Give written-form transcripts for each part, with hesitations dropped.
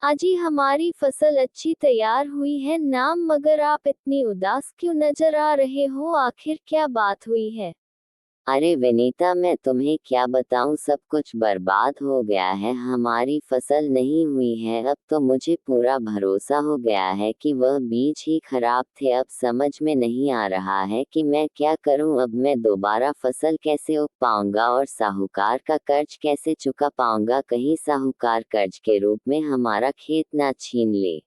अजी हमारी फसल अच्छी तैयार हुई है ना, मगर आप इतनी उदास क्यों नजर आ रहे हो? आखिर क्या बात हुई है? अरे विनीता, मैं तुम्हें क्या बताऊं, सब कुछ बर्बाद हो गया है। हमारी फसल नहीं हुई है। अब तो मुझे पूरा भरोसा हो गया है कि वह बीज ही खराब थे। अब समझ में नहीं आ रहा है कि मैं क्या करूं। अब मैं दोबारा फसल कैसे उग पाऊंगा और साहूकार का कर्ज कैसे चुका पाऊंगा? कहीं साहूकार कर्ज के रूप में हमारा खेत ना छीन ले।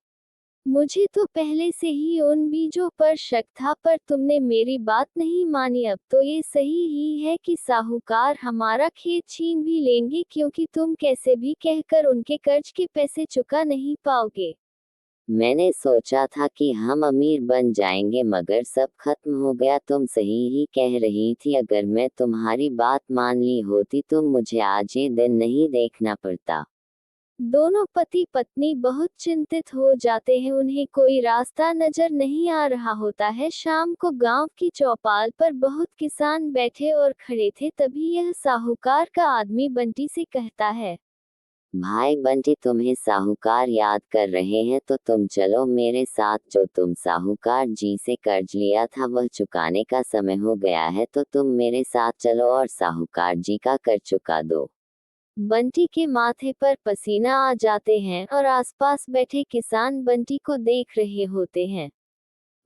मुझे तो पहले से ही उन बीजों पर शक था, पर तुमने मेरी बात नहीं मानी। अब तो ये सही ही है कि साहूकार हमारा खेत छीन भी लेंगे, क्योंकि तुम कैसे भी कहकर उनके कर्ज के पैसे चुका नहीं पाओगे। मैंने सोचा था कि हम अमीर बन जाएंगे, मगर सब खत्म हो गया। तुम सही ही कह रही थी। अगर मैं तुम्हारी बात मान ली होती तो मुझे आज ये दिन नहीं देखना पड़ता। दोनों पति पत्नी बहुत चिंतित हो जाते हैं। उन्हें कोई रास्ता नजर नहीं आ रहा होता है। शाम को गांव की चौपाल पर बहुत किसान बैठे और खड़े थे। तभी यह साहूकार का आदमी बंटी से कहता है। भाई बंटी, तुम्हें साहूकार याद कर रहे हैं तो तुम चलो मेरे साथ। जो तुम साहूकार जी से कर्ज लिया था वह चुकाने का समय हो गया है, तो तुम मेरे साथ चलो और साहूकार जी का कर्ज चुका दो। बंटी के माथे पर पसीना आ जाते हैं और आसपास बैठे किसान बंटी को देख रहे होते हैं।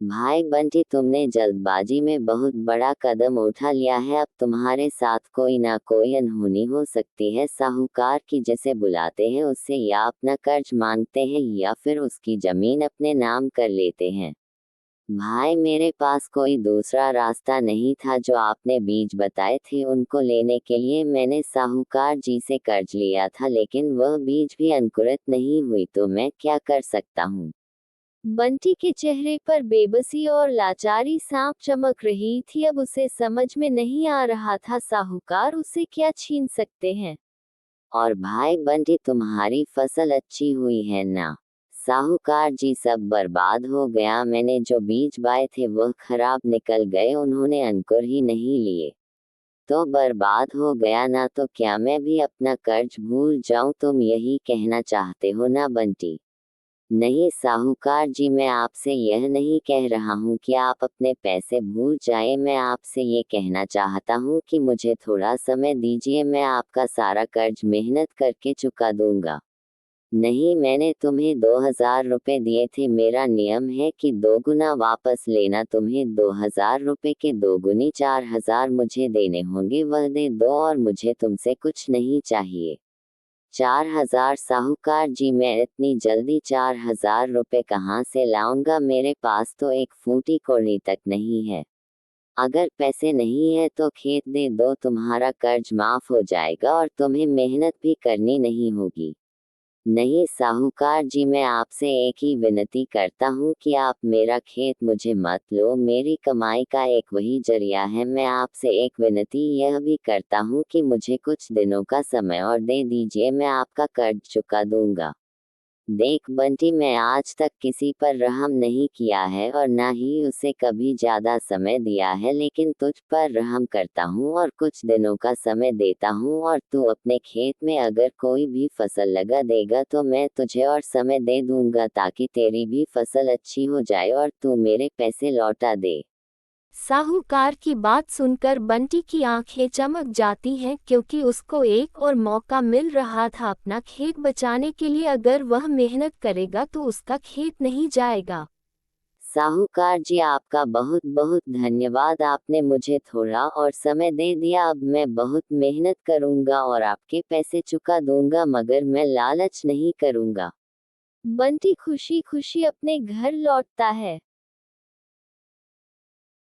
भाई बंटी, तुमने जल्दबाजी में बहुत बड़ा कदम उठा लिया है। अब तुम्हारे साथ कोई ना कोई अनहोनी हो सकती है। साहूकार की जैसे बुलाते हैं उससे या अपना कर्ज मांगते हैं या फिर उसकी जमीन अपने नाम कर लेते हैं। भाई, मेरे पास कोई दूसरा रास्ता नहीं था। जो आपने बीज बताए थे उनको लेने के लिए मैंने साहूकार जी से कर्ज लिया था, लेकिन वह बीज भी अंकुरित नहीं हुई, तो मैं क्या कर सकता हूँ। बंटी के चेहरे पर बेबसी और लाचारी सांप चमक रही थी। अब उसे समझ में नहीं आ रहा था साहूकार उसे क्या छीन सकते हैं। और भाई बंटी, तुम्हारी फसल अच्छी हुई है ना? साहूकार जी, सब बर्बाद हो गया। मैंने जो बीज बाए थे वह खराब निकल गए, उन्होंने अंकुर ही नहीं लिए। तो बर्बाद हो गया ना? तो क्या मैं भी अपना कर्ज भूल जाऊं? तुम यही कहना चाहते हो ना बंटी? नहीं साहूकार जी, मैं आपसे यह नहीं कह रहा हूँ कि आप अपने पैसे भूल जाएं। मैं आपसे ये कहना चाहता हूँ कि मुझे थोड़ा समय दीजिए, मैं आपका सारा कर्ज मेहनत करके चुका दूंगा। नहीं, मैंने तुम्हें 2,000 रुपए दिए थे। मेरा नियम है कि दोगुना वापस लेना। तुम्हें 2,000 रुपए के दोगुनी 4,000 मुझे देने होंगे। वह दे दो और मुझे तुमसे कुछ नहीं चाहिए। 4,000? साहूकार जी, मैं इतनी जल्दी 4,000 रुपए कहाँ से लाऊंगा? मेरे पास तो एक फूटी कौड़ी तक नहीं है। अगर पैसे नहीं है तो खेत दे दो, तुम्हारा कर्ज माफ हो जाएगा और तुम्हें मेहनत भी करनी नहीं होगी। नहीं साहूकार जी, मैं आपसे एक ही विनती करता हूँ कि आप मेरा खेत मुझे मत लो। मेरी कमाई का एक वही जरिया है। मैं आपसे एक विनती यह भी करता हूँ कि मुझे कुछ दिनों का समय और दे दीजिए, मैं आपका कर्ज चुका दूंगा। देख बंटी, मैं आज तक किसी पर रहम नहीं किया है और ना ही उसे कभी ज्यादा समय दिया है, लेकिन तुझ पर रहम करता हूँ और कुछ दिनों का समय देता हूँ। और तू अपने खेत में अगर कोई भी फसल लगा देगा तो मैं तुझे और समय दे दूंगा, ताकि तेरी भी फसल अच्छी हो जाए और तू मेरे पैसे लौटा दे। साहूकार की बात सुनकर बंटी की आंखें चमक जाती हैं, क्योंकि उसको एक और मौका मिल रहा था अपना खेत बचाने के लिए। अगर वह मेहनत करेगा तो उसका खेत नहीं जाएगा। साहूकार जी, आपका बहुत बहुत धन्यवाद। आपने मुझे थोड़ा और समय दे दिया। अब मैं बहुत मेहनत करूंगा और आपके पैसे चुका दूंगा, मगर मैं लालच नहीं करूंगा। बंटी खुशी खुशी अपने घर लौटता है।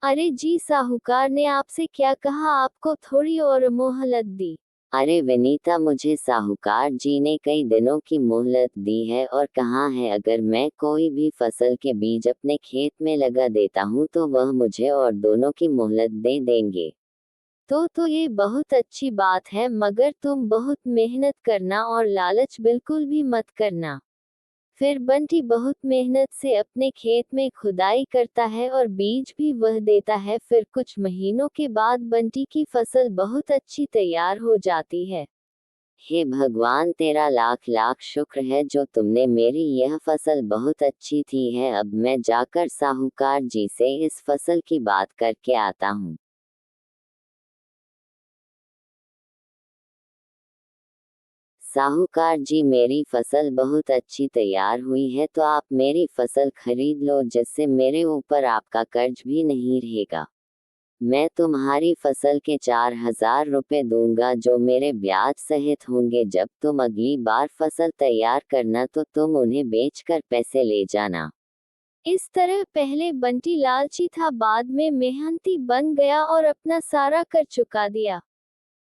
अरे जी, साहूकार ने आपसे क्या कहा? आपको थोड़ी और मोहलत दी। अरे विनीता, मुझे साहूकार जी ने कई दिनों की मोहलत दी है और कहा है अगर मैं कोई भी फसल के बीज अपने खेत में लगा देता हूँ तो वह मुझे और दोनों की मोहलत दे देंगे। तो ये बहुत अच्छी बात है, मगर तुम बहुत मेहनत करना और लालच बिल्कुल भी मत करना। फिर बंटी बहुत मेहनत से अपने खेत में खुदाई करता है और बीज भी वह देता है। फिर कुछ महीनों के बाद बंटी की फसल बहुत अच्छी तैयार हो जाती है। हे भगवान, तेरा लाख लाख शुक्र है जो तुमने मेरी यह फसल बहुत अच्छी थी है। अब मैं जाकर साहूकार जी से इस फसल की बात करके आता हूँ। साहूकार जी, मेरी फसल बहुत अच्छी तैयार हुई है, तो आप मेरी फसल खरीद लो, जिससे मेरे ऊपर आपका कर्ज भी नहीं रहेगा। मैं तुम्हारी फसल के 4,000 रुपए दूंगा, जो मेरे ब्याज सहित होंगे। जब तुम अगली बार फसल तैयार करना तो तुम उन्हें बेचकर पैसे ले जाना। इस तरह पहले बंटी लालची था, बाद में मेहनती बन गया और अपना सारा कर चुका दिया।